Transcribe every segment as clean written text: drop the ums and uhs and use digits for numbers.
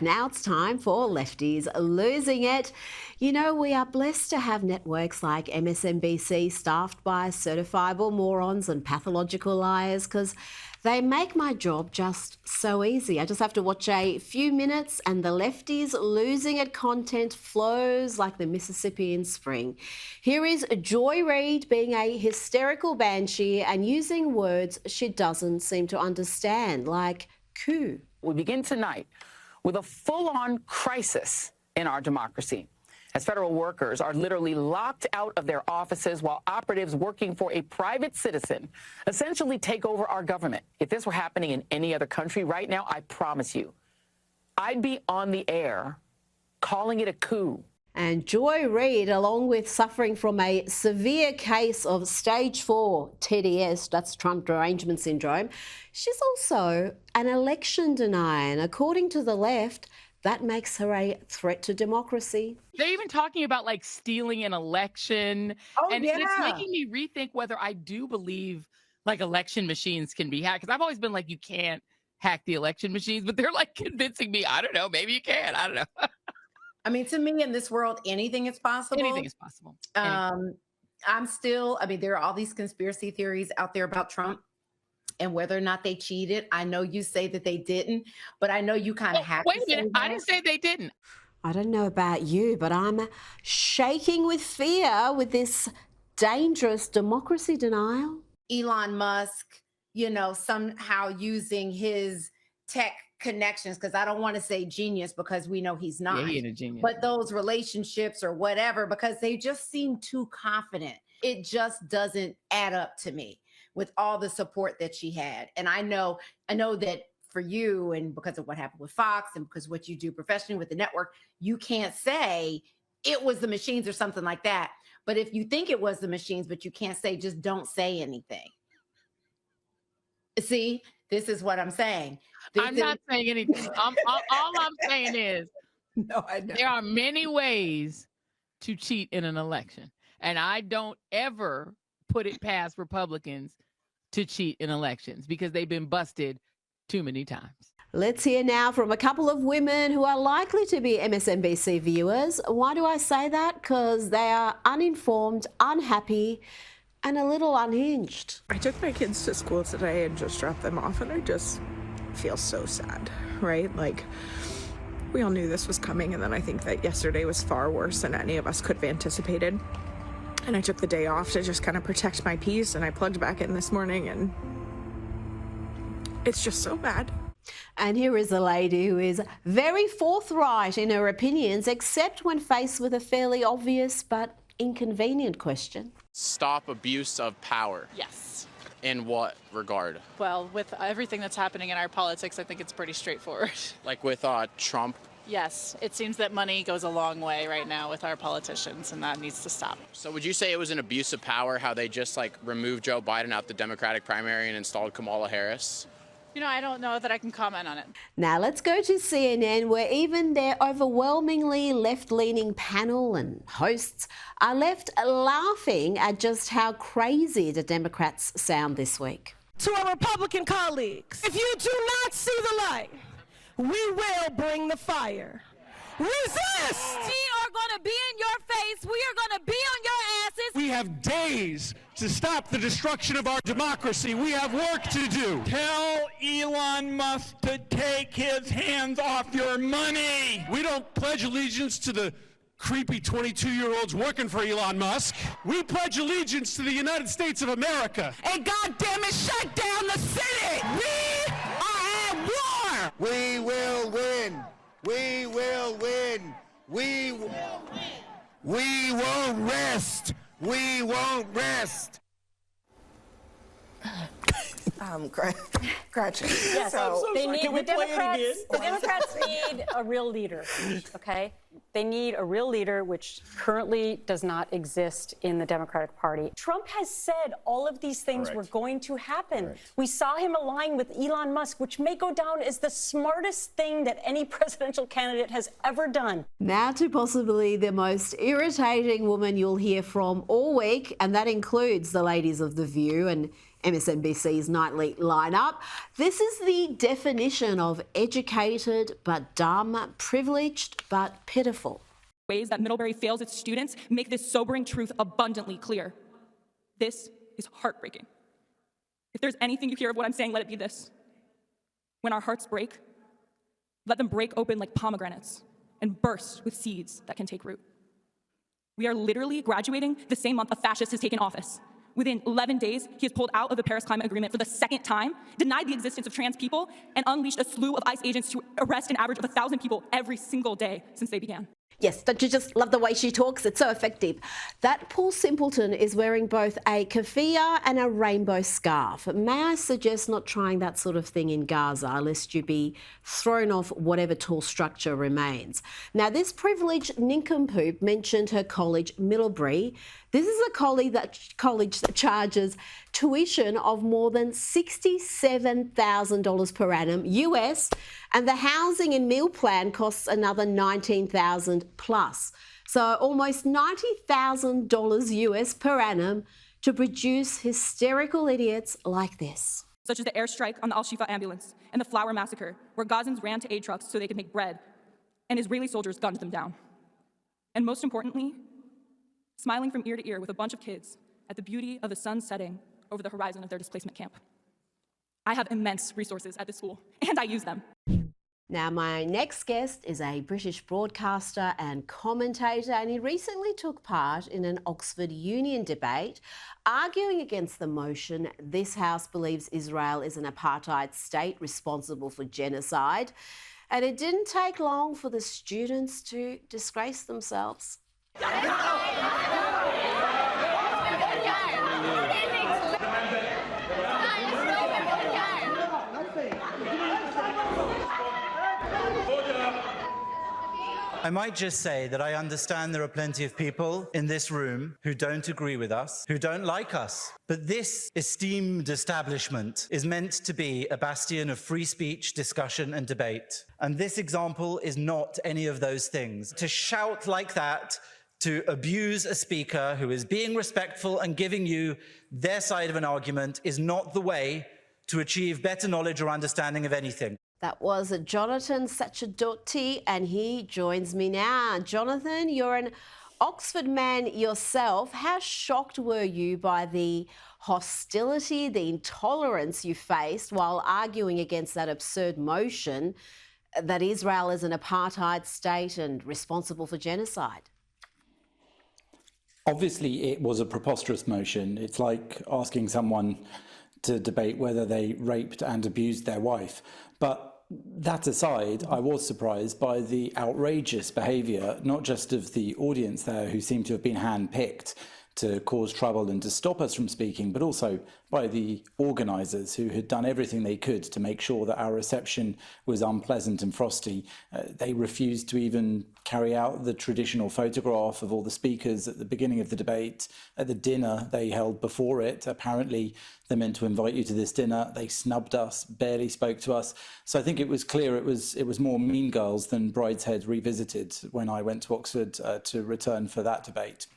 Now it's time for Lefties Losing It. You know, we are blessed to have networks like MSNBC staffed by certifiable morons and pathological liars because they make my job just so easy. I just have to watch a few minutes and the Lefties Losing It content flows like the Mississippi in spring. Here is Joy Reid being a hysterical banshee and using words she doesn't seem to understand, like coup. We begin tonight with a full-on crisis in our democracy, as federal workers are literally locked out of their offices while operatives working for a private citizen essentially take over our government. If this were happening in any other country right now, I promise you, I'd be on the air calling it a coup. And Joy Reid, along with suffering from a severe case of stage 4 TDS, that's Trump derangement syndrome, she's also an election denier. And according to the left, that makes her a threat to democracy. They're even talking about like stealing an election. And it's making me rethink whether I do believe like election machines can be hacked. Because I've always been like, you can't hack the election machines, but they're like convincing me, I don't know, maybe you can, I don't know. I mean, to me, in this world, anything is possible. Anything is possible. I'm still, I mean, there are all these conspiracy theories out there about Trump and whether or not they cheated. I know you say that they didn't, but I know you kind of have Wait to a minute, I didn't say they didn't. I don't know about you, but I'm shaking with fear with this dangerous democracy denial. Elon Musk, you know, somehow using his tech connections, because I don't want to say genius because we know he's not. Yeah, he ain't a genius. But those relationships or whatever, because they just seem too confident. It just doesn't add up to me with all the support that she had. And I know that for you, and because of what happened with Fox and because what you do professionally with the network, you can't say it was the machines or something like that. But if you think it was the machines, but you can't say, just don't say anything. See, this is what I'm saying. I'm not saying anything. All I'm saying is no, I know. there are many ways to cheat in an election. And I don't ever put it past Republicans to cheat in elections because they've been busted too many times. Let's hear now from a couple of women who are likely to be MSNBC viewers. Why do I say that? Because they are uninformed, unhappy, and a little unhinged. I took my kids to school today and just dropped them off, and I just feel so sad, right? Like, we all knew this was coming, and then I think that yesterday was far worse than any of us could have anticipated. And I took the day off to just kind of protect my peace, and I plugged back in this morning, and it's just so bad. And here is a lady who is very forthright in her opinions, except when faced with a fairly obvious but inconvenient question. Stop abuse of power. Yes. In what regard? Well, with everything that's happening in our politics, I think it's pretty straightforward. Like with Trump? Yes. It seems that money goes a long way right now with our politicians, and that needs to stop. So would you say it was an abuse of power how they just like removed Joe Biden out the Democratic primary and installed Kamala Harris? You know, I don't know that I can comment on it. Now let's go to CNN, where even their overwhelmingly left-leaning panel and hosts are left laughing at just how crazy the Democrats sound this week. To our Republican colleagues, if you do not see the light, we will bring the fire. Resist! We are going to be in your face. We are going to be on your asses. We have days to stop the destruction of our democracy. We have work to do. Tell Elon Musk to take his hands off your money. We don't pledge allegiance to the creepy 22-year-olds working for Elon Musk. We pledge allegiance to the United States of America. And goddamn it, shut down the city! We are at war! We will win! We will win! We will win! We won't rest! We won't rest! Gretchen. Yes, the Democrats need a real leader, okay? They need a real leader, which currently does not exist in the Democratic Party. Trump has said all of these things were going to happen. We saw him align with Elon Musk, which may go down as the smartest thing that any presidential candidate has ever done. Now to possibly the most irritating woman you'll hear from all week, and that includes the ladies of The View. And MSNBC's nightly lineup. This is the definition of educated but dumb, privileged but pitiful. Ways that Middlebury fails its students make this sobering truth abundantly clear. This is heartbreaking. If there's anything you hear of what I'm saying, let it be this. When our hearts break, let them break open like pomegranates and burst with seeds that can take root. We are literally graduating the same month a fascist has taken office. Within 11 days, he has pulled out of the Paris Climate Agreement for the second time, denied the existence of trans people, and unleashed a slew of ICE agents to arrest an average of 1,000 people every single day since they began. Yes, don't you just love the way she talks? It's so effective. That poor simpleton is wearing both a keffiyeh and a rainbow scarf. May I suggest not trying that sort of thing in Gaza, lest you be thrown off whatever tall structure remains. Now, this privileged nincompoop mentioned her college, Middlebury. This is a college that charges tuition of more than $67,000 per annum US, and the housing and meal plan costs another $19,000 plus. So almost $90,000 US per annum to produce hysterical idiots like this. Such as the airstrike on the Al-Shifa ambulance and the flour massacre, where Gazans ran to aid trucks so they could make bread, and Israeli soldiers gunned them down. And most importantly, smiling from ear to ear with a bunch of kids at the beauty of the sun setting over the horizon of their displacement camp. I have immense resources at this school, and I use them. Now, my next guest is a British broadcaster and commentator, and he recently took part in an Oxford Union debate arguing against the motion this House believes Israel is an apartheid state responsible for genocide. And it didn't take long for the students to disgrace themselves. I might just say that I understand there are plenty of people in this room who don't agree with us, who don't like us. But this esteemed establishment is meant to be a bastion of free speech, discussion, and debate. And this example is not any of those things. To shout like that, to abuse a speaker who is being respectful and giving you their side of an argument is not the way to achieve better knowledge or understanding of anything. That was Jonathan Sacerdote, and he joins me now. Jonathan, you're an Oxford man yourself. How shocked were you by the hostility, the intolerance you faced while arguing against that absurd motion that Israel is an apartheid state and responsible for genocide? Obviously, it was a preposterous motion. It's like asking someone to debate whether they raped and abused their wife. But that aside, I was surprised by the outrageous behaviour, not just of the audience there, who seemed to have been handpicked to cause trouble and to stop us from speaking, but also by the organisers, who had done everything they could to make sure that our reception was unpleasant and frosty. They refused to even carry out the traditional photograph of all the speakers at the beginning of the debate. At the dinner they held before it, apparently they meant to invite you to this dinner. They snubbed us, barely spoke to us. So I think it was clear it was more Mean Girls than Brideshead Revisited when I went to Oxford to return for that debate.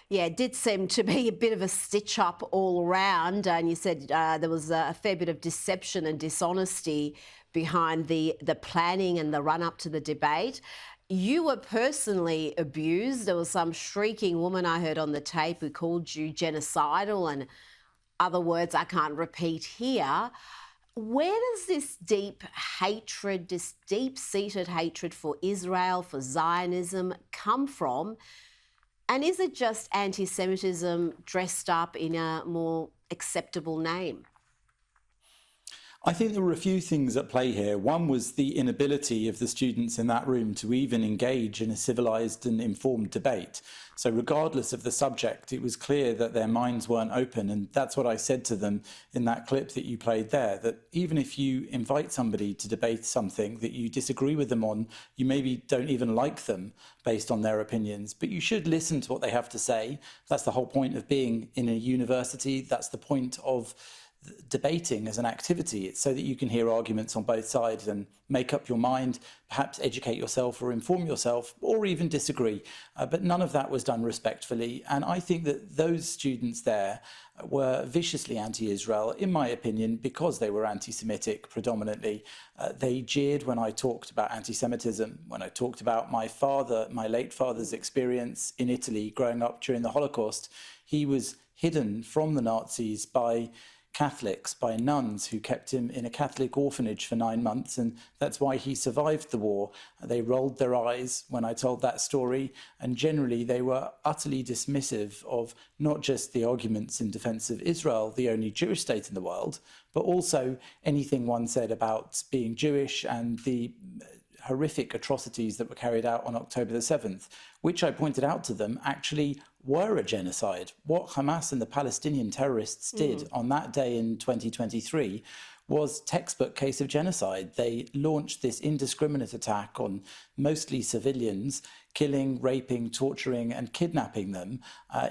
Yeah, it did seem to be a bit of a stitch-up all around, and you said there was a fair bit of deception and dishonesty behind the planning and the run-up to the debate. You were personally abused. There was some shrieking woman I heard on the tape who called you genocidal and other words I can't repeat here. Where does this deep hatred, this deep-seated hatred for Israel, for Zionism come from? And is it just anti-Semitism dressed up in a more acceptable name? I think there were a few things at play here. One was the inability of the students in that room to even engage in a civilised and informed debate. So regardless of the subject, it was clear that their minds weren't open. And that's what I said to them in that clip that you played there, that even if you invite somebody to debate something that you disagree with them on, you maybe don't even like them based on their opinions, but you should listen to what they have to say. That's the whole point of being in a university. That's the point of debating as an activity. It's so that you can hear arguments on both sides and make up your mind, perhaps educate yourself or inform yourself, or even disagree. But none of that was done respectfully. And I think that those students there were viciously anti-Israel, in my opinion, because they were anti-Semitic predominantly. They jeered when I talked about anti-Semitism, when I talked about my late father's experience in Italy growing up during the Holocaust. He was hidden from the Nazis by Catholics, by nuns who kept him in a Catholic orphanage for 9 months, and that's why he survived the war. They rolled their eyes when I told that story, and generally they were utterly dismissive of not just the arguments in defense of Israel, the only Jewish state in the world, but also anything one said about being Jewish and the horrific atrocities that were carried out on October the 7th, which I pointed out to them actually were a genocide. What Hamas and the Palestinian terrorists did on that day in 2023 was textbook case of genocide. They launched this indiscriminate attack on mostly civilians, killing, raping, torturing and kidnapping them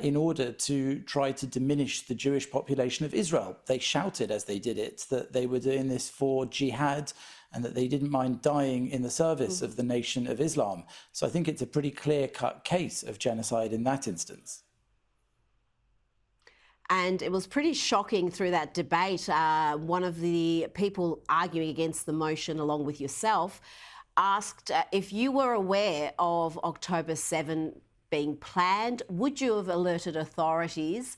in order to try to diminish the Jewish population of Israel. They shouted as they did it that they were doing this for jihad and that they didn't mind dying in the service of the Nation of Islam. So I think it's a pretty clear-cut case of genocide in that instance. And it was pretty shocking through that debate. One of the people arguing against the motion, along with yourself, asked if you were aware of October 7 being planned, would you have alerted authorities?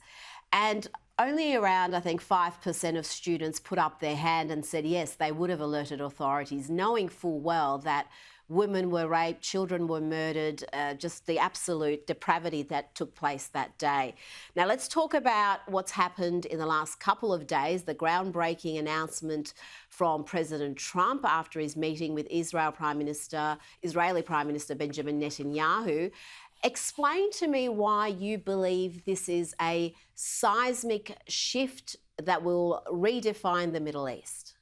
And only around, I think, 5% of students put up their hand and said, yes, they would have alerted authorities, knowing full well that women were raped, children were murdered, just the absolute depravity that took place that day. Now, let's talk about what's happened in the last couple of days, the groundbreaking announcement from President Trump after his meeting with Israeli Prime Minister Benjamin Netanyahu. Explain to me why you believe this is a seismic shift that will redefine the Middle East.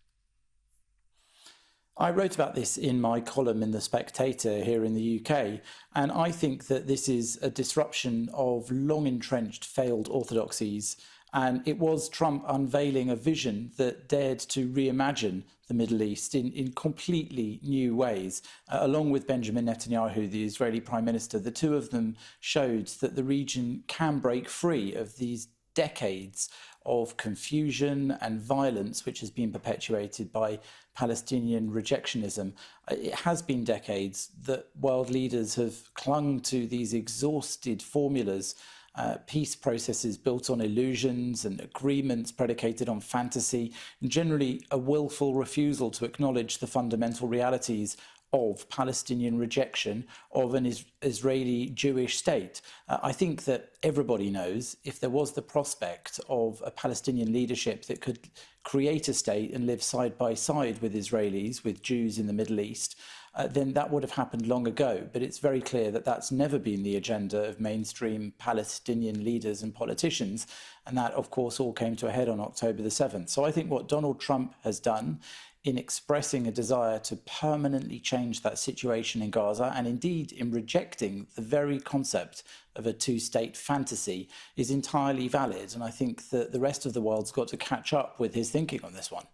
I wrote about this in my column in The Spectator here in the UK, and I think that this is a disruption of long-entrenched failed orthodoxies, and it was Trump unveiling a vision that dared to reimagine the Middle East in completely new ways. Along with Benjamin Netanyahu, the Israeli Prime Minister, the two of them showed that the region can break free of these decades of confusion and violence which has been perpetuated by Palestinian rejectionism. It has been decades that world leaders have clung to these exhausted formulas, peace processes built on illusions and agreements predicated on fantasy, and generally a willful refusal to acknowledge the fundamental realities of Palestinian rejection of an Israeli Jewish state. I think that everybody knows if there was the prospect of a Palestinian leadership that could create a state and live side by side with Israelis, with Jews in the Middle East, then that would have happened long ago. But it's very clear that that's never been the agenda of mainstream Palestinian leaders and politicians. And that, of course, all came to a head on October the 7th. So I think what Donald Trump has done in expressing a desire to permanently change that situation in Gaza, and indeed in rejecting the very concept of a two-state fantasy, is entirely valid. And I think that the rest of the world's got to catch up with his thinking on this one.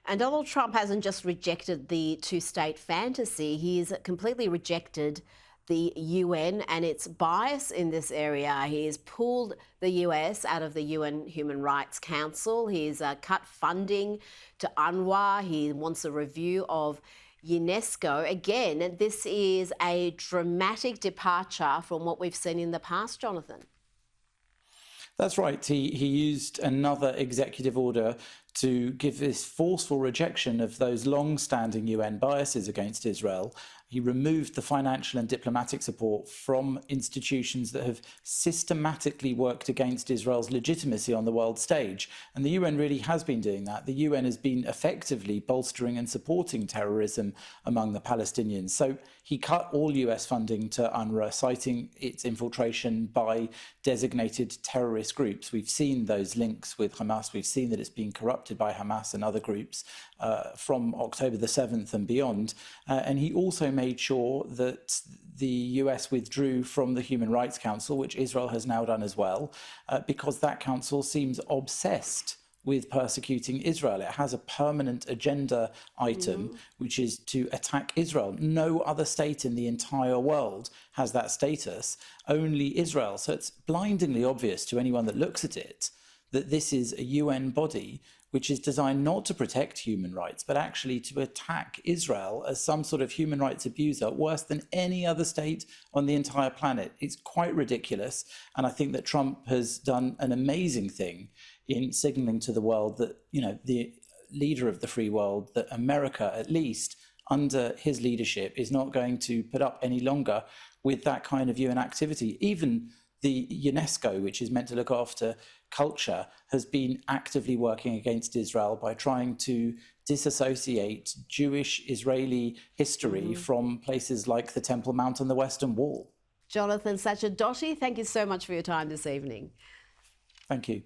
And Donald Trump hasn't just rejected the two-state fantasy, he's completely rejected the UN and its bias in this area. He has pulled the US out of the UN Human Rights Council. He's cut funding to UNRWA. He wants a review of UNESCO. Again, this is a dramatic departure from what we've seen in the past, Jonathan. That's right. He used another executive order to give this forceful rejection of those long-standing UN biases against Israel. He removed the financial and diplomatic support from institutions that have systematically worked against Israel's legitimacy on the world stage. And the UN really has been doing that. The UN has been effectively bolstering and supporting terrorism among the Palestinians. So he cut all US funding to UNRWA, citing its infiltration by designated terrorist groups. We've seen those links with Hamas. We've seen that it's been corrupted corrupted by Hamas and other groups from October the 7th and beyond. And he also made sure that the US withdrew from the Human Rights Council, which Israel has now done as well, because that council seems obsessed with persecuting Israel. It has a permanent agenda item, which is to attack Israel. No other state in the entire world has that status, only Israel. So it's blindingly obvious to anyone that looks at it that this is a UN body which is designed not to protect human rights, but actually to attack Israel as some sort of human rights abuser, worse than any other state on the entire planet. It's quite ridiculous. And I think that Trump has done an amazing thing in signaling to the world that, you know, the leader of the free world, that America, at least under his leadership, is not going to put up any longer with that kind of UN activity. Even the UNESCO, which is meant to look after culture, has been actively working against Israel by trying to disassociate Jewish Israeli history from places like the Temple Mount and the Western Wall. Jonathan Sacher-Doty, thank you so much for your time this evening. Thank you.